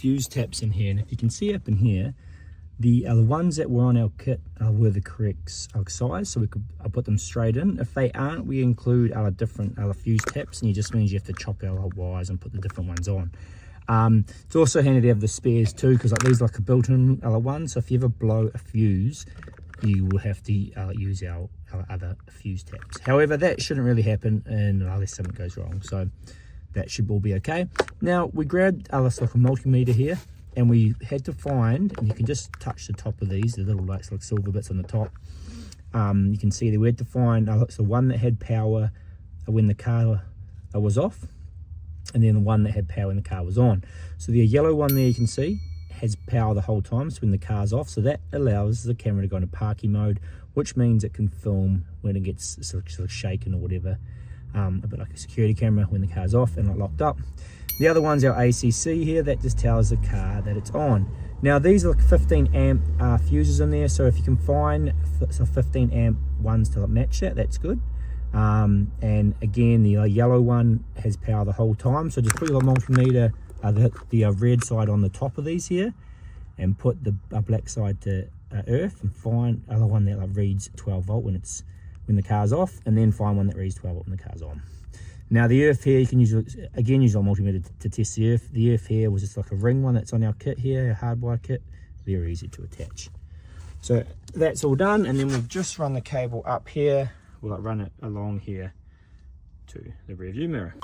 fuse taps in here, and if you can see up in here, the ones that were on our kit were the correct size, so I put them straight in. If they aren't, we include different fuse taps, and it just means you have to chop our wires and put the different ones on. It's also handy to have the spares too, because like these are like a built-in one, so if you ever blow a fuse, you will have to use our other fuse taps. However, that shouldn't really happen unless something goes wrong, so that should all be okay. Now we grabbed like a multimeter here, and we had to find, and you can just touch the top of these, the little like silver bits on the top. You can see that we had to find so one that had power when the car was off, and then the one that had power when the car was on. So the yellow one there, you can see, has power the whole time, so when the car's off, so that allows the camera to go into parky mode, which means it can film when it gets sort of shaken or whatever, a bit like a security camera when the car's off and not locked up. The other one's our ACC here, that just tells the car that it's on. Now these are like 15 amp fuses in there, so if you can find some 15 amp ones to match that, that's good. And again, the yellow one has power the whole time, so just put your multimeter, the red side on the top of these here, and put the black side to earth, and find other one that reads 12 volt when the car's off, and then find one that reads 12 volt when the car's on. Now the earth here, you can use our multimeter to test the earth. The earth here was just like a ring one that's on our kit here, our hardwire kit, very easy to attach. So that's all done, and then we've just run the cable up here. We'll run it along here to the rear view mirror.